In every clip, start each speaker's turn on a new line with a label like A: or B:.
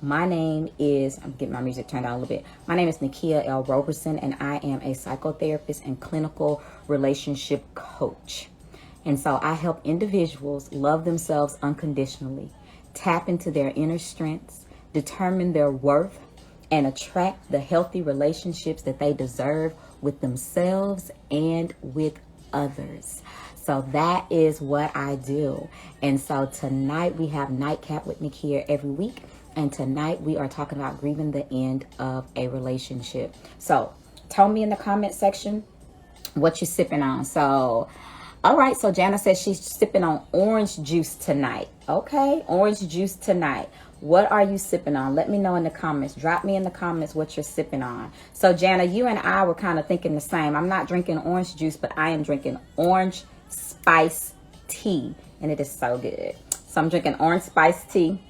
A: My name is, I'm getting my music turned down a little bit. My name is 𝐿 and I am a psychotherapist and clinical relationship coach. And so I help individuals love themselves unconditionally, tap into their inner strengths, determine their worth, and attract the healthy relationships that they deserve with themselves and with others. So that is what I do. And so tonight we have Nightcap with Nick here every week. And tonight we are talking about grieving the end of a relationship. So tell me in the comment section what you're sipping on. So, all right. So Jana says she's sipping on orange juice tonight. Okay. Orange juice tonight. What are you sipping on? Let me know in the comments. Drop me in the comments what you're sipping on. So Jana, you and I were kind of thinking the same. I'm not drinking orange juice, but I am drinking orange spice tea. And it is so good. So I'm drinking orange spice tea.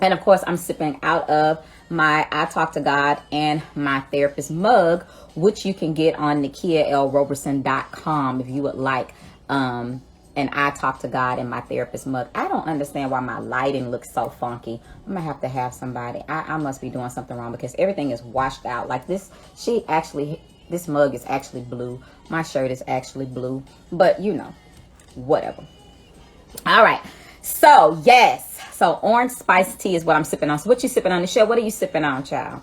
A: And of course, I'm sipping out of my I Talk to God and my therapist mug, which you can get on 𝐿.com if you would like and I Talk to God and my therapist mug. I don't understand why my lighting looks so funky. I'm gonna have somebody. I must be doing something wrong because everything is washed out. Like this mug is actually blue. My shirt is actually blue, but you know, whatever. All right. So yes. So orange spice tea is what I'm sipping on. So what you sipping on, Michelle? What are you sipping on, child?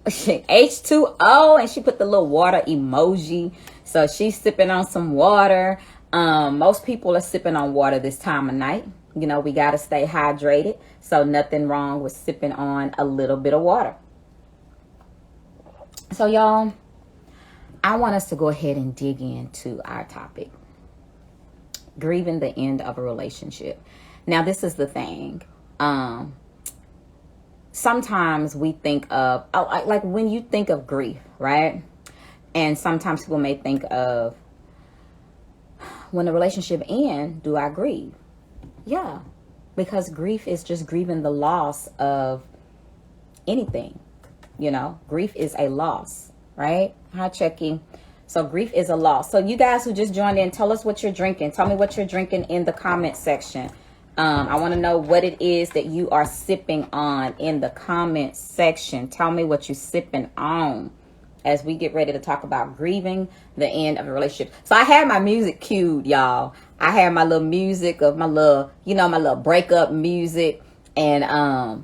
A: H2O, and she put the little water emoji. So she's sipping on some water. Most people are sipping on water this time of night. You know, we got to stay hydrated. So nothing wrong with sipping on a little bit of water. So y'all, I want us to go ahead and dig into our topic. Grieving the end of a relationship. Now, this is the thing. Sometimes we think of, like when you think of grief, right? And sometimes people may think of, when the relationship ends, do I grieve? Yeah, because grief is just grieving the loss of anything. You know, grief is a loss, right? Hi, Chucky. So grief is a loss. So you guys who just joined in, tell us what you're drinking. Tell me what you're drinking in the comment section. I want to know what it is that you are sipping on in the comment section. Tell me what you're sipping on as we get ready to talk about grieving the end of a relationship. So I had my music cued, y'all. I had my little music of my little, you know, my little breakup music. And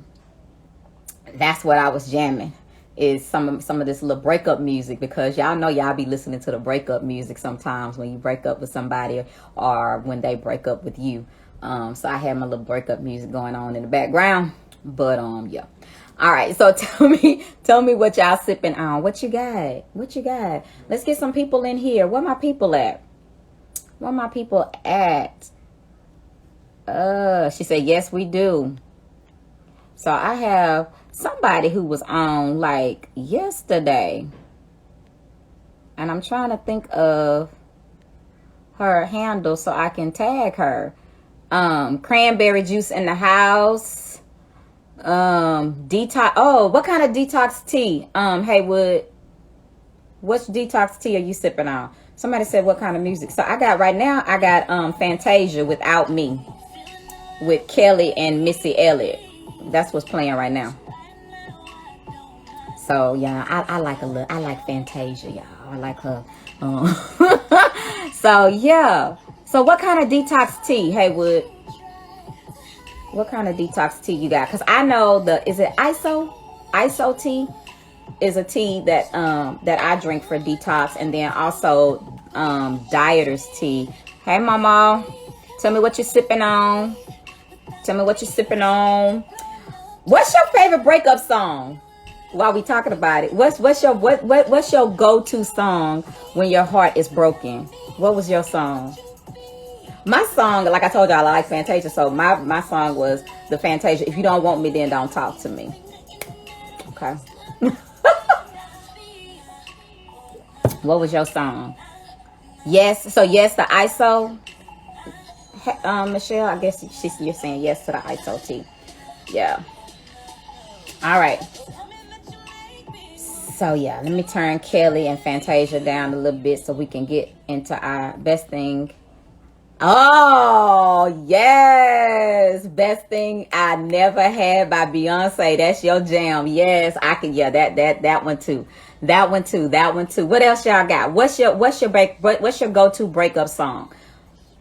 A: that's what I was jamming, is some of this little breakup music, because y'all know y'all be listening to the breakup music sometimes when you break up with somebody or when they break up with you. So I had my little breakup music going on in the background, but yeah. All right. So tell me what y'all sipping on. What you got? What you got? Let's get some people in here. Where my people at? Where my people at? She said, yes, we do. So I have somebody who was on like yesterday, and I'm trying to think of her handle so I can tag her. Cranberry juice in the house. Detox. Oh, what kind of detox tea? Haywood, which detox tea are you sipping on? Somebody said what kind of music. So I got Fantasia, Without Me, with Kelly and Missy Elliott. That's what's playing right now. So yeah, I like Fantasia, y'all. I like her. So yeah. So what kind of detox tea, Haywood? What kind of detox tea you got? Because I know is it ISO? ISO tea is a tea that I drink for detox, and then also dieter's tea. Hey mama, tell me what you're sipping on. Tell me what you're sipping on. What's your favorite breakup song? While we talking about it, what's your go-to song when your heart is broken? What was your song? My song, like I told y'all, I like Fantasia, so my song was the Fantasia. If you don't want me, then don't talk to me. Okay. What was your song? Yes. So yes, the ISO. Michelle, I guess you're saying yes to the ISO tea. Yeah. All right. So yeah, let me turn Kelly and Fantasia down a little bit so we can get into our best thing Oh, yes. Best Thing I Never Had by Beyonce. That's your jam. Yes, I can. Yeah, that one too. That one too. That one too. What else y'all got? What's your go-to breakup song?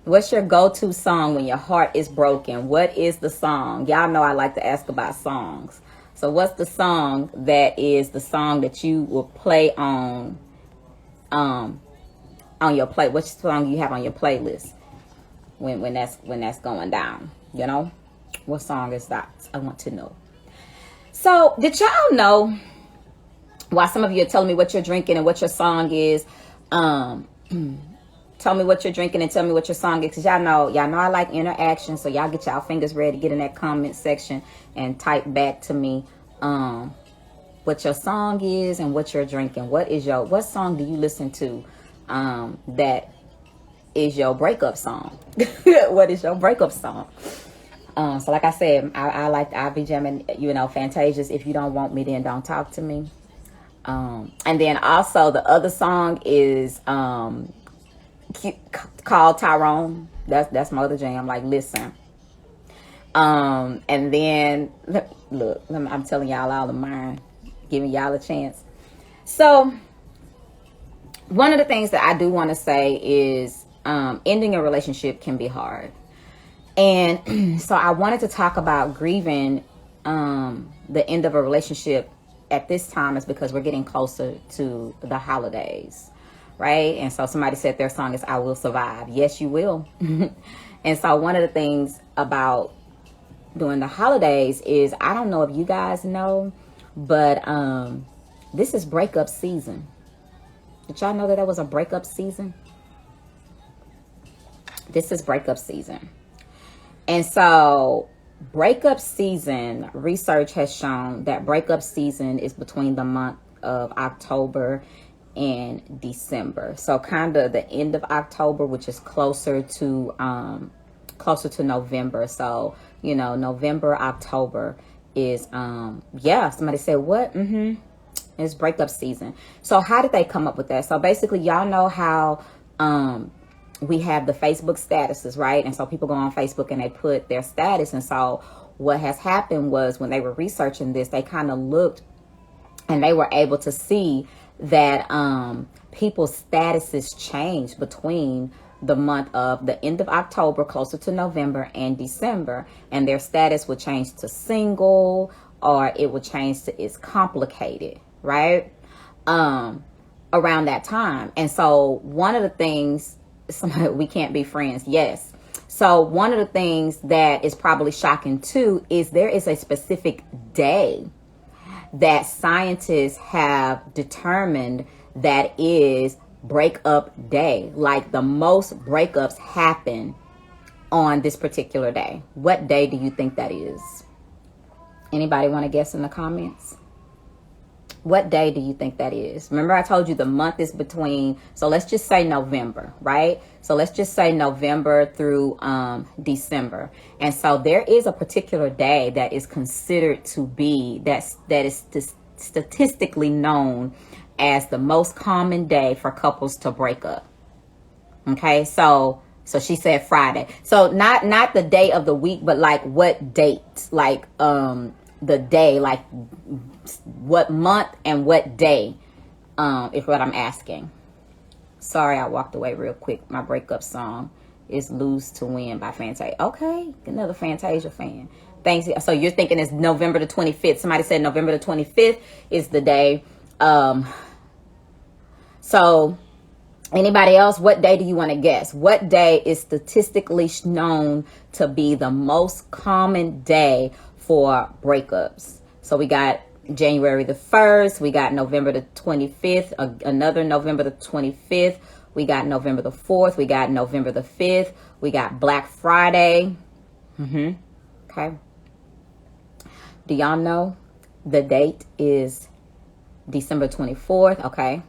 A: What's your go-to song when your heart is broken? What is the song? Y'all know I like to ask about songs. So what's the song that you will play on your play? Which song you have on your playlist when that's going down? You know, what song is that? I want to know. So did y'all know? Why some of you are telling me what you're drinking and what your song is? Tell me what you're drinking and tell me what your song is, because y'all know I like interaction. So y'all get y'all fingers ready to get in that comment section and type back to me what your song is and what you're drinking. What song do you listen to that is your breakup song? What is your breakup song? So like I said, I'll be jamming, Fantasia's If You Don't Want Me Then Don't Talk to Me. And then also the other song is called Tyrone. That's my other jam. Like, listen. And then look, I'm telling y'all all of mine, giving y'all a chance. So one of the things that I do want to say is ending a relationship can be hard. And so I wanted to talk about grieving the end of a relationship at this time, is because we're getting closer to the holidays, right? And so somebody said their song is I Will Survive. Yes, you will. And so one of the things about during the holidays is, I don't know if you guys know, but this is breakup season. Did y'all know that was a breakup season? This is breakup season. And so breakup season, research has shown that breakup season is between the month of October and December. So kind of the end of October, which is closer to November. So, November, October is, somebody said what? It's breakup season. So how did they come up with that? So basically, y'all know how, we have the Facebook statuses, right? And so people go on Facebook and they put their status. And so what has happened was, when they were researching this, they kind of looked and they were able to see that people's statuses changed between the month of the end of October, closer to November, and December. And their status would change to single, or it would change to it's complicated, right? Around that time. And so one of the things, we can't be friends. Yes. So one of the things that is probably shocking too is there is a specific day that scientists have determined that is breakup day. Like, the most breakups happen on this particular day. What day do you think that is? Anybody want to guess in the comments? What day do you think that is? Remember, I told you the month is between, so let's just say November, right? So let's just say November through December. And so there is a particular day that is considered to be, that is statistically known as the most common day for couples to break up. Okay, so she said Friday. So not the day of the week, but like what date? Like the day, like what month and what day is what I'm asking. Sorry, I walked away real quick. My breakup song is Lose to Win by Fantasia. Okay, another Fantasia fan. Thanks. So you're thinking it's November the 25th. Somebody said November the 25th is the day. So anybody else, what day do you want to guess? What day is statistically known to be the most common day for breakups? So we got January the 1st, we got November the 25th, another November the 25th, we got November the 4th, we got November the 5th, we got Black Friday. Okay. Do y'all know the date is December 24th? Okay.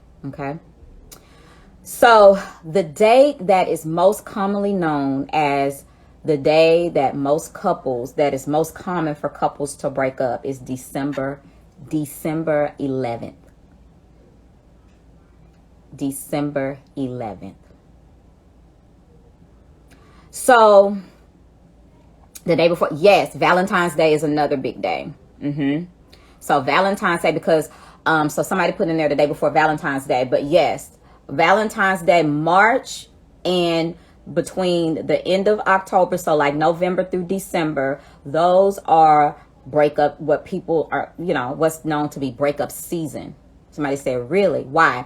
A: So the date that is most commonly known as the day that is most common for couples to break up is December 11th. December 11th. So the day before, yes, Valentine's Day is another big day. So Valentine's Day, because so somebody put in there the day before Valentine's Day, but yes, Valentine's Day, March, and between the end of October, so like November through December, those are breakup, what people are, what's known to be breakup season. Somebody said, really? Why?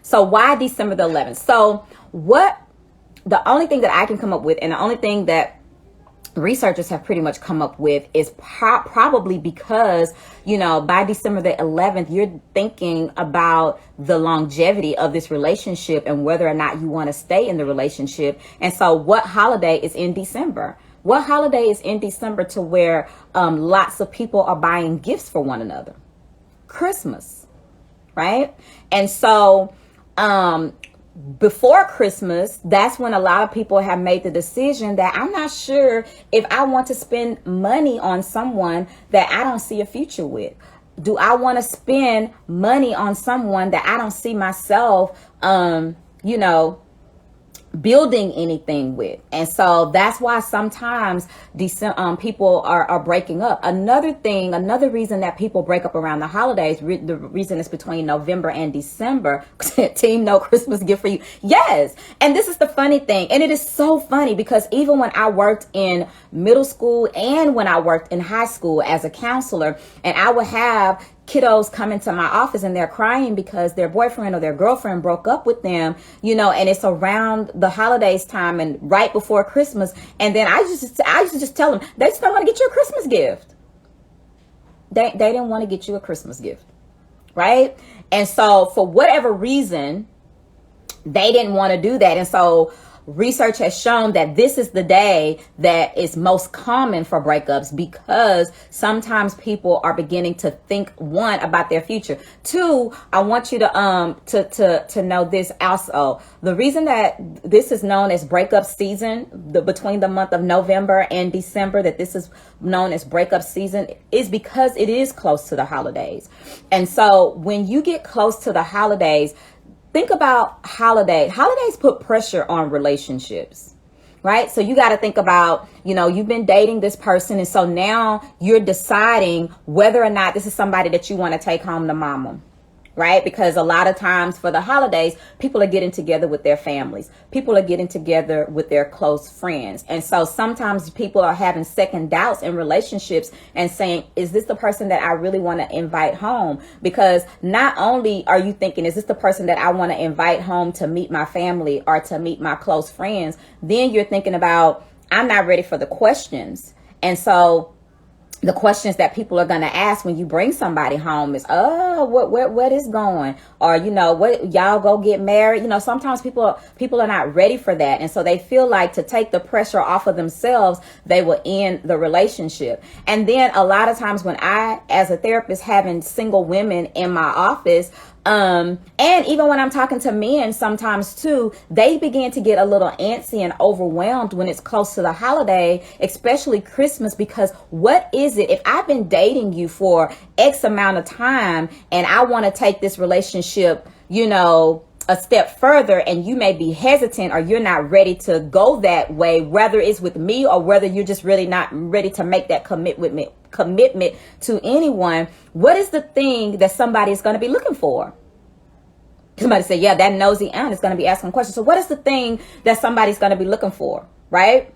A: So why December the 11th? So the only thing that I can come up with, and the only thing that researchers have pretty much come up with, is probably because, by December the 11th, you're thinking about the longevity of this relationship and whether or not you want to stay in the relationship. And so what holiday is in December? What holiday is in December to where lots of people are buying gifts for one another? Christmas, right? And so before Christmas, that's when a lot of people have made the decision that I'm not sure if I want to spend money on someone that I don't see a future with. Do I want to spend money on someone that I don't see myself, building anything with? And so that's why sometimes people are breaking up. Another reason that people break up around the holidays, the reason it's between November and December. Team, no Christmas gift for you. Yes. And this is the funny thing. And it is so funny because even when I worked in middle school and when I worked in high school as a counselor, and I would have kiddos come into my office and they're crying because their boyfriend or their girlfriend broke up with them, and it's around the holidays time and right before Christmas. And then I used to just tell them, they just don't want to get you a Christmas gift. They didn't want to get you a Christmas gift. Right. And so for whatever reason, they didn't want to do that. And so research has shown that this is the day that is most common for breakups, because sometimes people are beginning to think, one, about their future. Two, I want you to know this also. The reason that this is known as breakup season, between the month of November and December, that this is known as breakup season, is because it is close to the holidays. And so when you get close to the holidays, think about holidays. Holidays put pressure on relationships, right? So you got to think about, you've been dating this person. And so now you're deciding whether or not this is somebody that you want to take home to mama, right? Because a lot of times for the holidays, people are getting together with their families. People are getting together with their close friends. And so sometimes people are having second doubts in relationships and saying, is this the person that I really want to invite home? Because not only are you thinking, is this the person that I want to invite home to meet my family or to meet my close friends? Then you're thinking about, I'm not ready for the questions. And so the questions that people are going to ask when you bring somebody home is, what is going? Or, what, y'all go get married? Sometimes people are not ready for that. And so they feel like to take the pressure off of themselves, they will end the relationship. And then a lot of times when I, as a therapist, having single women in my office, and even when I'm talking to men sometimes too, they begin to get a little antsy and overwhelmed when it's close to the holiday, especially Christmas, because what is it? If I've been dating you for X amount of time and I want to take this relationship, a step further, and you may be hesitant or you're not ready to go that way, whether it's with me or whether you're just really not ready to make that commitment to anyone, what is the thing that somebody is going to be looking for? Somebody say, yeah, that nosy aunt is going to be asking questions. So what is the thing that somebody's going to be looking for, right?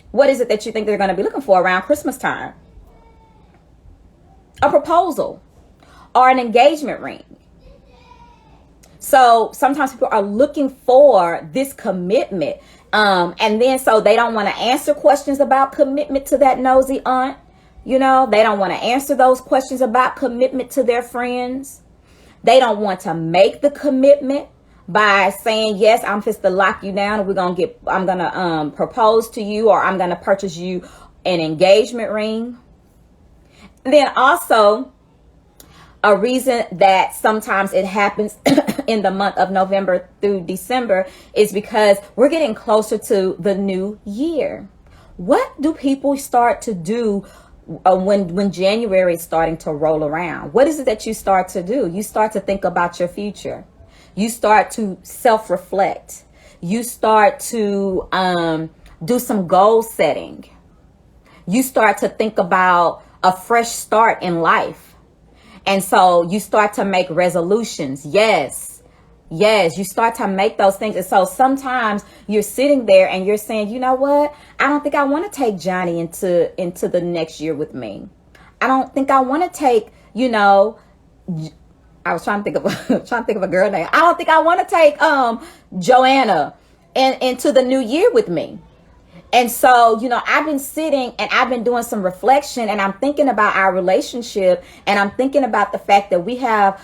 A: What is it that you think they're going to be looking for around Christmas time? A proposal or an engagement ring. So sometimes people are looking for this commitment. And then so they don't want to answer questions about commitment to that nosy aunt. They don't want to answer those questions about commitment to their friends. They don't want to make the commitment by saying, yes, I'm just to lock you down. And I'm going to propose to you, or I'm going to purchase you an engagement ring. Then also, a reason that sometimes it happens in the month of November through December is because we're getting closer to the new year. What do people start to do when January is starting to roll around? What is it that you start to do? You start to think about your future. You start to self-reflect. You start to do some goal setting. You start to think about a fresh start in life. And so you start to make resolutions. Yes, you start to make those things. And so sometimes you're sitting there and you're saying, you know what? I don't think I want to take Johnny into the next year with me. I don't think I want to take, I was trying to think of a girl name. I don't think I want to take Joanna into the new year with me. And so, I've been sitting and I've been doing some reflection, and I'm thinking about our relationship, and I'm thinking about the fact that we have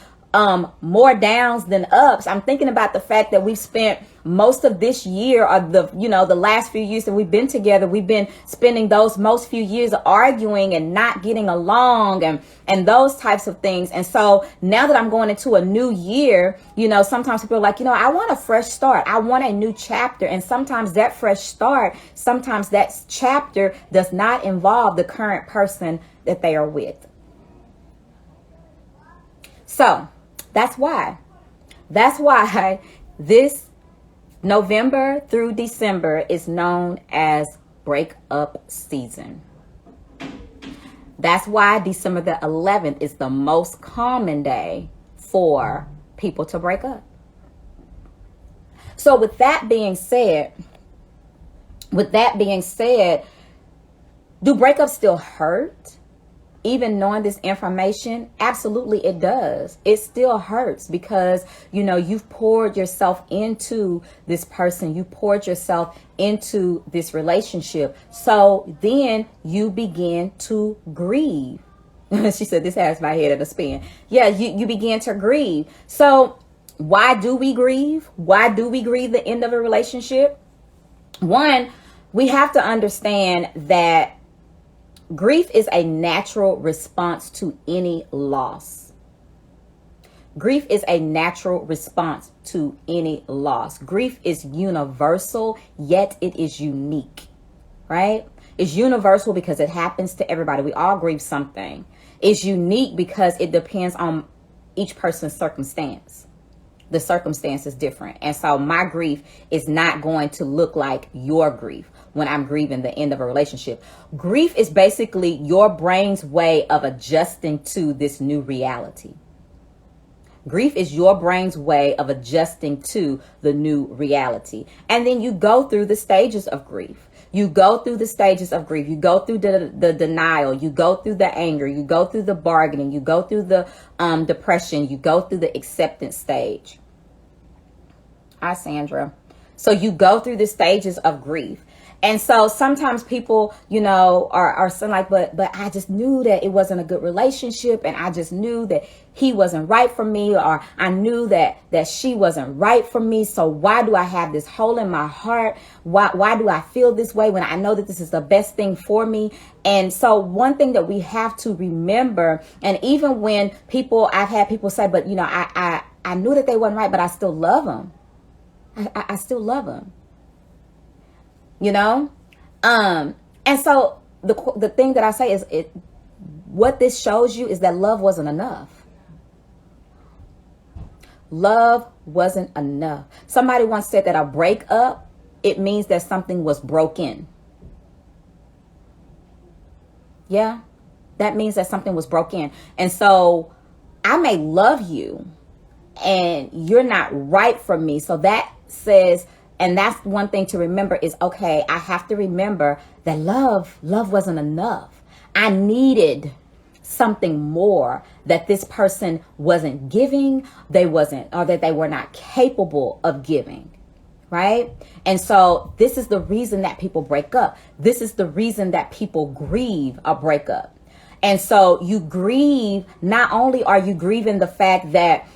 A: more downs than ups. I'm thinking about the fact that we've spent most of this year, or the last few years that we've been together, we've been spending those most few years arguing and not getting along and those types of things. And so now that I'm going into a new year, sometimes people are like, I want a fresh start. I want a new chapter. And sometimes that fresh start, sometimes that chapter does not involve the current person that they are with. So that's why this November through December is known as breakup season. That's why December the 11th is the most common day for people to break up. So with that being said, do breakups still hurt? Even knowing this information? Absolutely it does. It still hurts because, you've poured yourself into this person. You poured yourself into this relationship. So then you begin to grieve. She said, this has my head at a spin. Yeah, you begin to grieve. So why do we grieve? Why do we grieve the end of a relationship? One, we have to understand that grief is a natural response to any loss. Grief is a natural response to any loss. Grief is universal, yet it is unique, right? It's universal because it happens to everybody. We all grieve something. It's unique because it depends on each person's circumstance. The circumstance is different. And so my grief is not going to look like your grief when I'm grieving the end of a relationship. Grief is basically your brain's way of adjusting to this new reality. Grief is your brain's way of adjusting to the new reality. And then you go through the stages of grief. You go through the stages of grief. You go through the denial. You go through the anger. You go through the bargaining. You go through the depression. You go through the acceptance stage. Hi, Sandra. So you go through the stages of grief. And so sometimes people, are saying like, but I just knew that it wasn't a good relationship. And I just knew that he wasn't right for me, or I knew that she wasn't right for me. So why do I have this hole in my heart? Why do I feel this way when I know that this is the best thing for me? And so one thing that we have to remember, and even when I've had people say, but I knew that they wasn't right, but I still love them. I still love them. And so the thing that I say is what this shows you is that love wasn't enough. Love wasn't enough. Somebody once said that a breakup, it means that something was broken. Yeah, that means that something was broken. And so I may love you and you're not right for me. So that says, and that's one thing to remember is, okay, I have to remember that love wasn't enough. I needed something more that this person wasn't giving, or that they were not capable of giving, right? And so this is the reason that people break up. This is the reason that people grieve a breakup. And so you grieve, not only are you grieving the fact that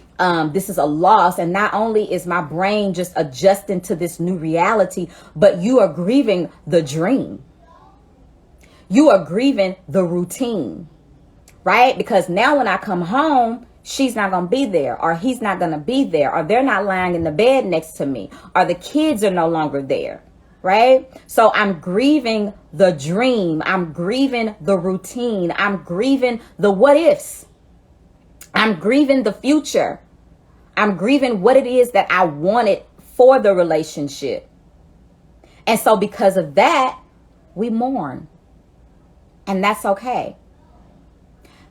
A: this is a loss, and not only is my brain just adjusting to this new reality, but you are grieving the dream. You are grieving the routine, right? Because now when I come home, she's not going to be there, or he's not going to be there, or they're not lying in the bed next to me, or the kids are no longer there, right? So I'm grieving the dream. I'm grieving the routine. I'm grieving the what ifs. I'm grieving the future. I'm grieving what it is that I wanted for the relationship. And so because of that, we mourn. And that's okay.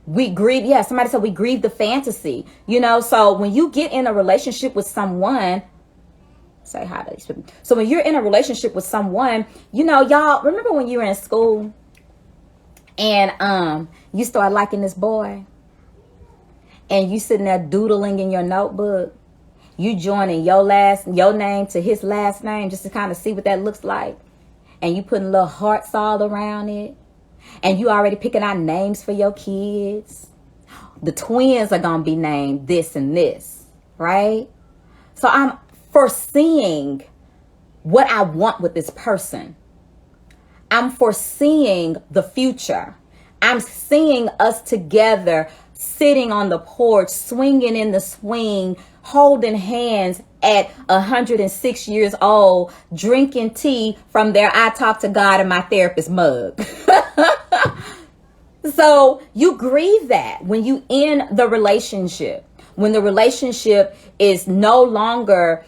A: We grieve. Yeah, somebody said we grieve the fantasy. You know, so when you get in a relationship with someone, say hi to these people. So when you're in a relationship with someone, you know, y'all remember when you were in school and you start liking this boy and you sitting there doodling in your notebook, you joining your name to his last name just to kind of see what that looks like. And you putting little hearts all around it. And you already picking out names for your kids. The twins are going to be named this and this, right? So I'm foreseeing what I want with this person. I'm foreseeing the future. I'm seeing us together sitting on the porch, swinging in the swing, holding hands at 106 years old, drinking tea from their I talk to God and my therapist mug. So you grieve that when you end the relationship, when the relationship is no longer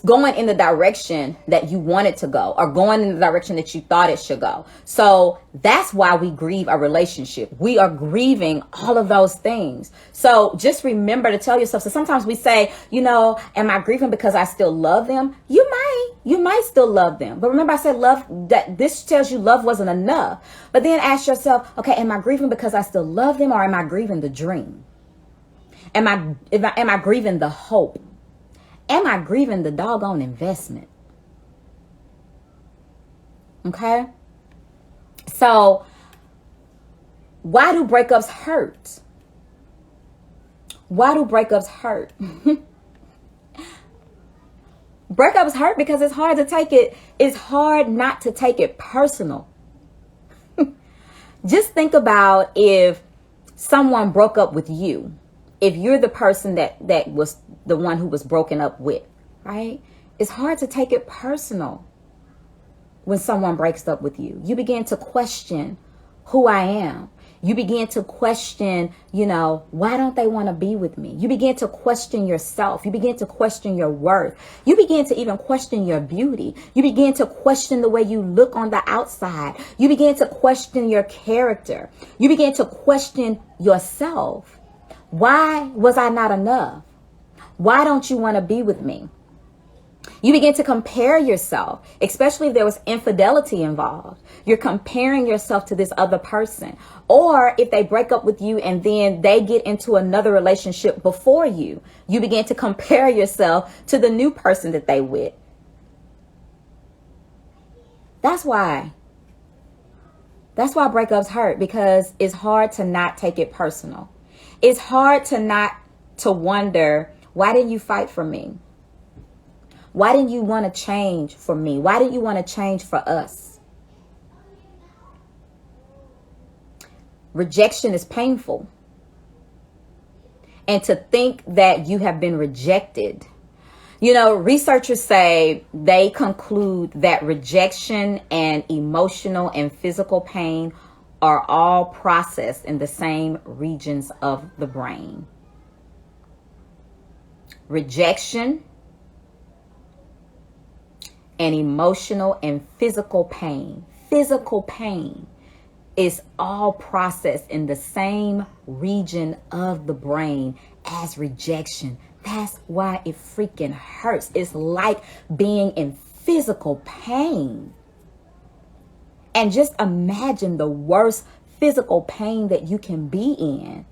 A: going in the direction that you want it to go or going in the direction that you thought it should go. So that's why we grieve a relationship. We are grieving all of those things. So just remember to tell yourself. So sometimes we say, you know, am I grieving because I still love them? You might still love them. But remember I said love, that this tells you love wasn't enough. But then ask yourself, okay, am I grieving because I still love them or am I grieving the dream? Am I grieving the hope? Am I grieving the doggone investment? Okay. So why do breakups hurt? Why do breakups hurt? Breakups hurt because it's hard to take it. It's hard not to take it personal. Just think about if someone broke up with you. If you're the person that was the one who was broken up with, right? It's hard to take it personal when someone breaks up with you. You begin to question who I am. You begin to question, you know, why don't they want to be with me? You begin to question yourself. You begin to question your worth. You begin to even question your beauty. You begin to question the way you look on the outside. You begin to question your character. You begin to question yourself. Why was I not enough? Why don't you want to be with me? You begin to compare yourself, especially if there was infidelity involved. You're comparing yourself to this other person. Or if they break up with you and then they get into another relationship before you, you begin to compare yourself to the new person that they with. That's why breakups hurt, because it's hard to not take it personal. It's hard to wonder, why didn't you fight for me? Why didn't you want to change for me? Why didn't you want to change for us? Rejection is painful. And to think that you have been rejected. You know, researchers say they conclude that rejection and emotional and physical pain are all processed in the same regions of the brain. Rejection and emotional and physical pain is all processed in the same region of the brain as rejection. That's why it freaking hurts. It's like being in physical pain. And just imagine the worst physical pain that you can be in.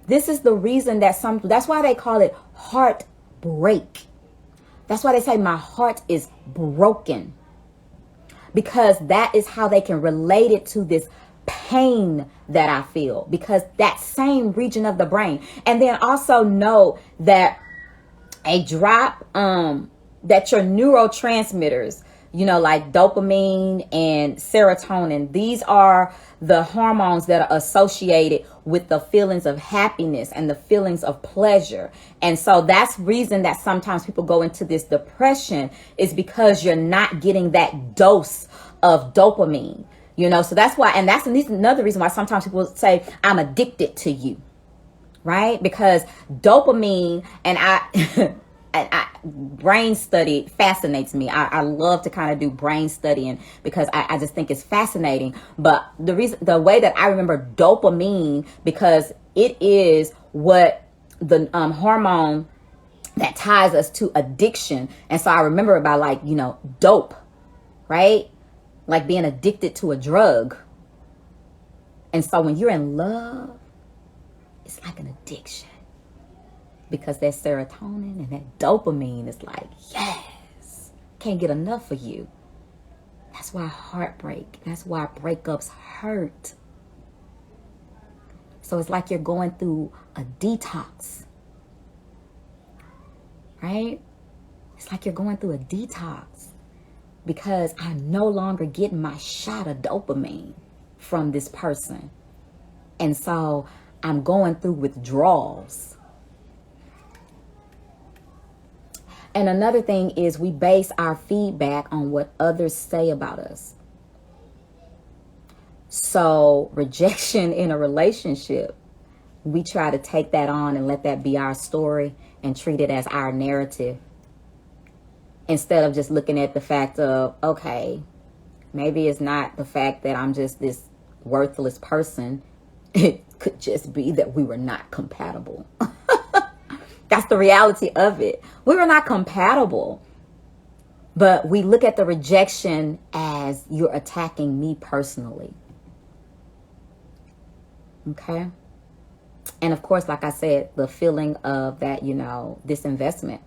A: This is the reason that's why they call it heartbreak. That's why they say my heart is broken. Because that is how they can relate it to this pain that I feel. Because that same region of the brain. And then also know that a drop, that your neurotransmitters, you know, like dopamine and serotonin, these are the hormones that are associated with the feelings of happiness and the feelings of pleasure. And so that's reason that sometimes people go into this depression, is because you're not getting that dose of dopamine, you know. So that's why, and that's another reason why sometimes people say, I'm addicted to you, right? Because dopamine, and brain study fascinates me. I love to kind of do brain studying because I just think it's fascinating. But the way that I remember dopamine, because it is what the hormone that ties us to addiction. And so I remember about, like, you know, dope, right? Like being addicted to a drug. And so when you're in love, it's like an addiction, because that serotonin and that dopamine is like, yes, can't get enough of you. That's why that's why breakups hurt. So it's like you're going through a detox, right? It's like you're going through a detox, because I'm no longer getting my shot of dopamine from this person. And so I'm going through withdrawals. And another thing is, we base our feedback on what others say about us. So rejection in a relationship, we try to take that on and let that be our story and treat it as our narrative, instead of just looking at the fact of, okay, maybe it's not the fact that I'm just this worthless person. It could just be that we were not compatible. That's the reality of it. We were not compatible. But we look at the rejection as, you're attacking me personally. Okay? And of course, like I said, the feeling of that, you know, disinvestment.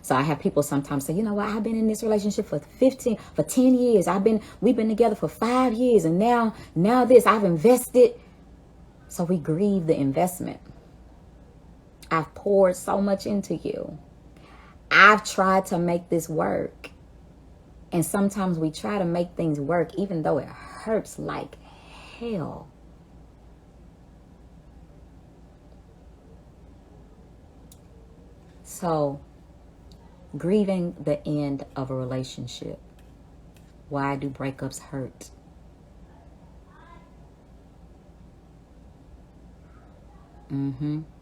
A: So I have people sometimes say, you know what, I've been in this relationship for 10 years. We've been together for 5 years, and now this, I've invested. So we grieve the investment. I've poured so much into you. I've tried to make this work. And sometimes we try to make things work even though it hurts like hell. So, grieving the end of a relationship. Why do breakups hurt?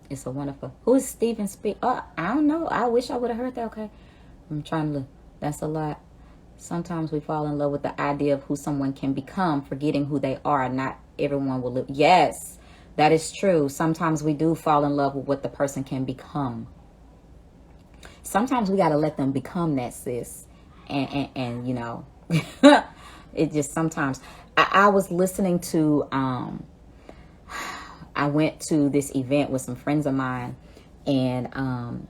A: It's a wonderful. Who is Steven Speak? Oh, I don't know. I wish I would have heard that. Okay. I'm trying to look. That's a lot. Sometimes we fall in love with the idea of who someone can become, forgetting who they are. Not everyone will live. Yes, that is true. Sometimes we do fall in love with what the person can become. Sometimes we got to let them become that, sis. And you know, it just sometimes. I was listening to, I went to this event with some friends of mine, and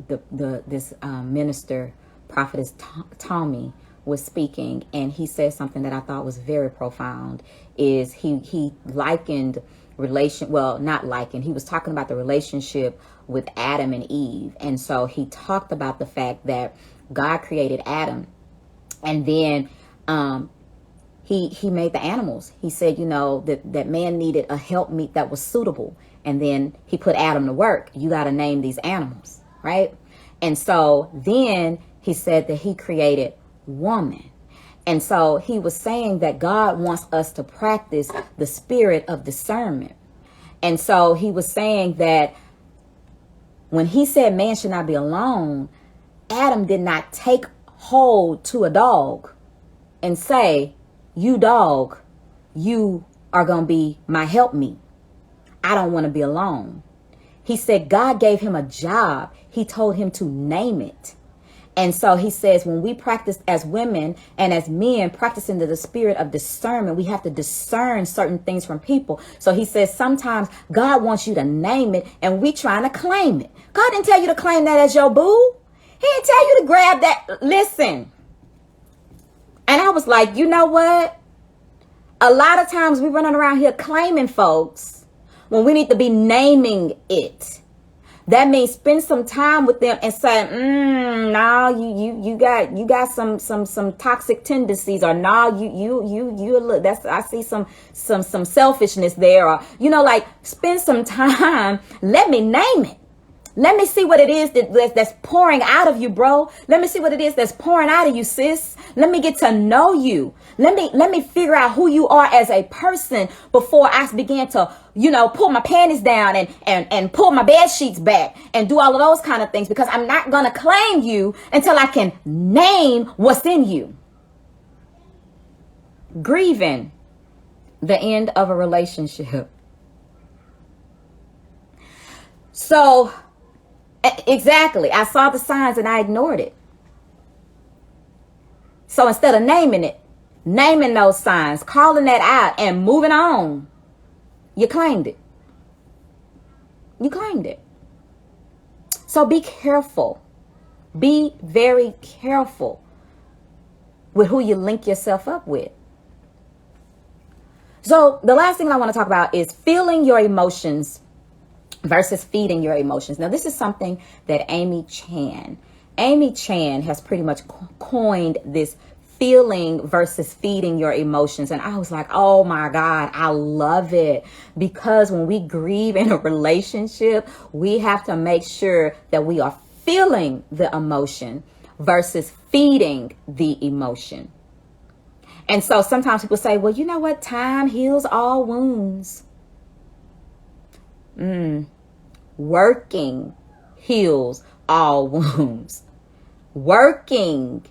A: this minister, prophetess Tommy, was speaking, and he said something that I thought was very profound. Is he likened he was talking about the relationship with Adam and Eve. And so he talked about the fact that God created Adam, and then he made the animals. He said, you know, that man needed a helpmeet that was suitable. And then he put Adam to work. You got to name these animals, right? And so then he said that he created woman. And so he was saying that God wants us to practice the spirit of discernment. And so he was saying that when he said man should not be alone, Adam did not take hold to a dog and say, you dog, you are going to be my helpmeet. I don't want to be alone. He said God gave him a job. He told him to name it. And so he says, when we practice as women and as men, practicing the spirit of discernment, we have to discern certain things from people. So he says, sometimes God wants you to name it, and we trying to claim it. God didn't tell you to claim that as your boo. He didn't tell you to grab that. Listen. And I was like, you know what? A lot of times we running around here claiming folks when we need to be naming it. That means spend some time with them and say, no, you got some toxic tendencies, or no, you look, I see some selfishness there, or, you know, like, spend some time. Let me name it. Let me see what it is that's pouring out of you, bro. Let me see what it is that's pouring out of you, sis. Let me get to know you. Let me figure out who you are as a person before I begin to, pull my panties down and pull my bed sheets back and do all of those kind of things, because I'm not going to claim you until I can name what's in you. Grieving the end of a relationship. So, exactly. I saw the signs and I ignored it. So instead of naming those signs, calling that out and moving on, you claimed it. You claimed it. So be careful. Be very careful with who you link yourself up with. So the last thing I want to talk about is feeling your emotions versus feeding your emotions. Now, this is something that Amy Chan has pretty much coined, this feeling versus feeding your emotions. And I was like, oh my God, I love it. Because when we grieve in a relationship, we have to make sure that we are feeling the emotion versus feeding the emotion. And so sometimes people say, well, you know what? Time heals all wounds. Working heals all wounds. Working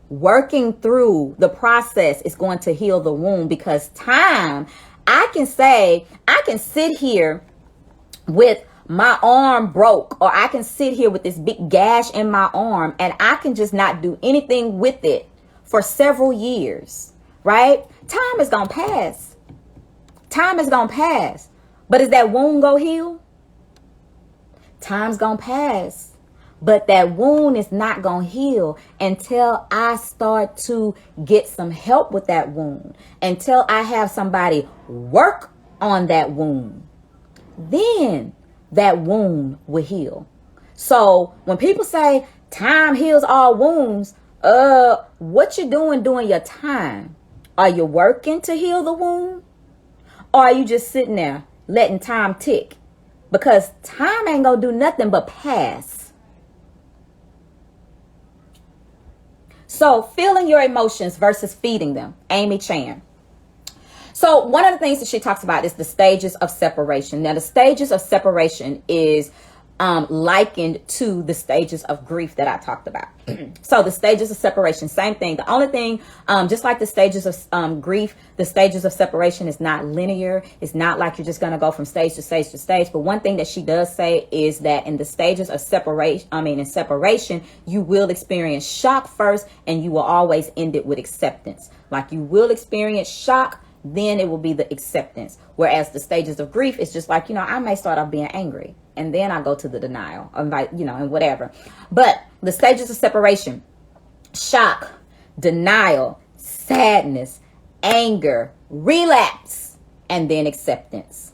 A: through the process is going to heal the wound, because time, I can sit here with my arm broke, or I can sit here with this big gash in my arm, and I can just not do anything with it for several years, right? Time is going to pass. Time is going to pass. But is that wound going to heal? Time's going to pass. But that wound is not going to heal until I start to get some help with that wound, until I have somebody work on that wound. Then that wound will heal. So when people say time heals all wounds, what you doing during your time? Are you working to heal the wound? Or are you just sitting there letting time tick? Because time ain't gonna do nothing but pass. So feeling your emotions versus feeding them. Amy Chan. So one of the things that she talks about is the stages of separation. Now, the stages of separation is likened to the stages of grief that I talked about. So the stages of separation, same thing. The only thing, just like the stages of grief, the stages of separation is not linear. It's not like you're just going to go from stage to stage to stage. But one thing that she does say is that in the stages of separation, you will experience shock first, and you will always end it with acceptance. Like, you will experience shock, then it will be the acceptance. Whereas the stages of grief, it's just like, I may start off being angry, and then I go to the denial, and whatever. But the stages of separation: shock, denial, sadness, anger, relapse, and then acceptance.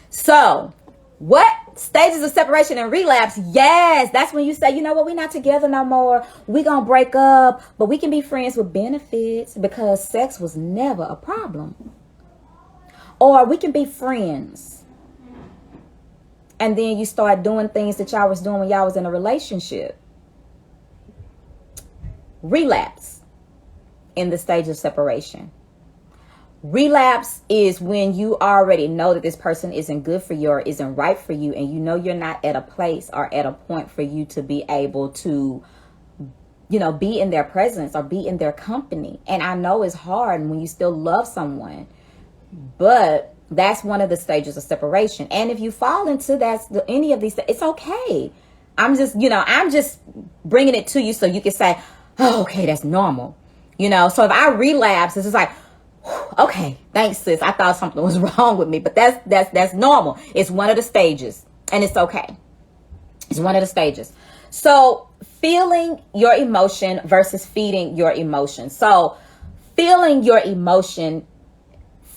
A: So what stages of separation and relapse? Yes, that's when you say, you know what, we're not together no more. We're going to break up, but we can be friends with benefits because sex was never a problem. Or we can be friends. And then you start doing things that y'all was doing when y'all was in a relationship. Relapse in the stage of separation. Relapse is when you already know that this person isn't good for you or isn't right for you, and you know you're not at a place or at a point for you to be able to, be in their presence or be in their company. And I know it's hard when you still love someone, but that's one of the stages of separation. And if you fall into any of these, it's okay. I'm just bringing it to you so you can say, oh, okay, that's normal. So if I relapse, it's just like, okay, thanks, sis. I thought something was wrong with me, but that's normal. It's one of the stages, and it's okay. It's one of the stages. So feeling your emotion versus feeding your emotion. So feeling your emotion,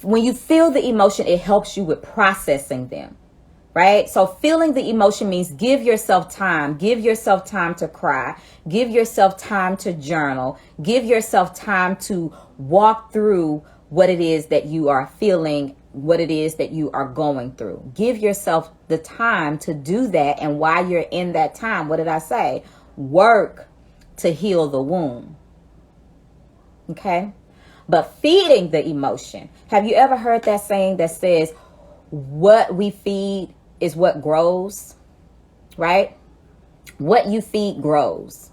A: when you feel the emotion, it helps you with processing them, right? So feeling the emotion means give yourself time. Give yourself time to cry. Give yourself time to journal. Give yourself time to walk through what it is that you are feeling what it is that you are going through. Give yourself the time to do that. And while you're in that time, what did I say? Work to heal the wound. Okay? But feeding the emotion. Have you ever heard that saying that says, what we feed is what grows? Right? What you feed grows.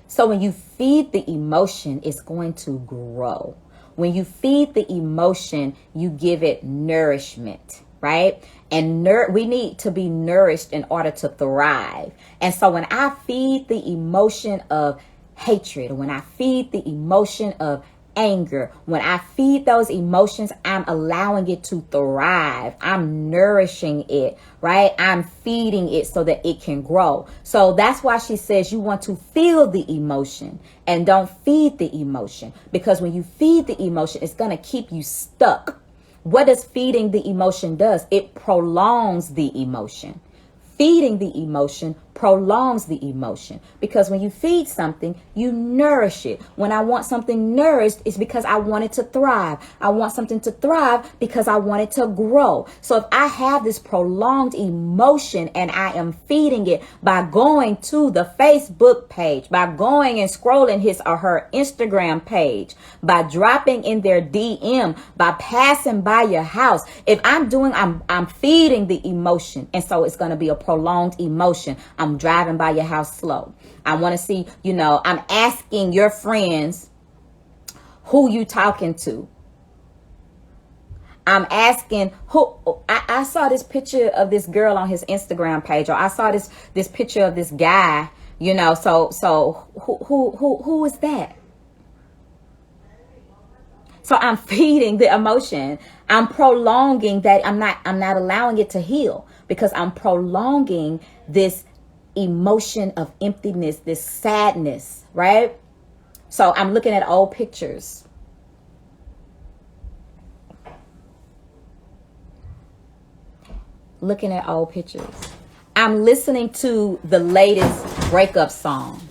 A: So when you feed the emotion, it's going to grow. When you feed the emotion, you give it nourishment, right? And we need to be nourished in order to thrive. And so when I feed the emotion of hatred, when I feed the emotion of anger, when I feed those emotions, I'm allowing it to thrive. I'm nourishing it, right? I'm feeding it so that it can grow. So that's why she says you want to feel the emotion and don't feed the emotion, because when you feed the emotion, it's going to keep you stuck. What does feeding the emotion does? It prolongs the emotion. Feeding the emotion prolongs the emotion, because when you feed something, you nourish it. When I want something nourished, it's because I want it to thrive. I want something to thrive because I want it to grow. So if I have this prolonged emotion and I am feeding it by going to the Facebook page, by going and scrolling his or her Instagram page, by dropping in their DM, by passing by your house, if I'm feeding the emotion. And so it's going to be a prolonged emotion. I'm driving by your house slow. I want to see, I'm asking your friends who you talking to. I'm asking who. I saw this picture of this girl on his Instagram page, or I saw this picture of this guy, so who is that? So I'm feeding the emotion. I'm prolonging that. I'm not allowing it to heal, because I'm prolonging this emotion of emptiness, this sadness, right? So I'm looking at old pictures. Looking at old pictures. I'm listening to the latest breakup song.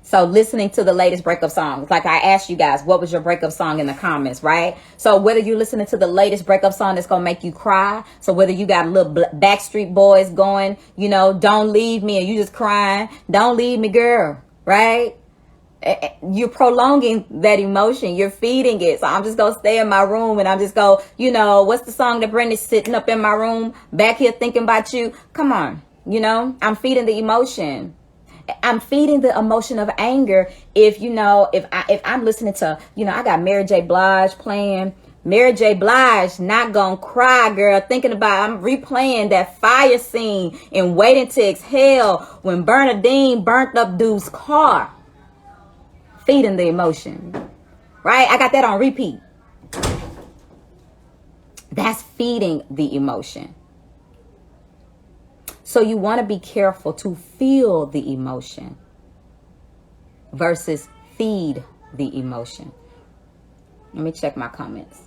A: So listening to the latest breakup songs, like I asked you guys, what was your breakup song in the comments, right? So whether you're listening to the latest breakup song that's going to make you cry, so whether you got little Backstreet Boys going, don't leave me, and you just crying, don't leave me, girl, right? You're prolonging that emotion. You're feeding it. So I'm just going to stay in my room and I'm just go, what's the song that Brenda's sitting up in my room back here thinking about you? Come on. I'm feeding the emotion. I'm feeding the emotion of anger. If I'm listening to, I got Mary J. Blige playing. Mary J. Blige, not gonna cry, girl. I'm replaying that fire scene in Waiting to Exhale when Bernadine burnt up dude's car. Feeding the emotion, right? I got that on repeat. That's feeding the emotion. So you want to be careful to feel the emotion versus feed the emotion. Let me check my comments.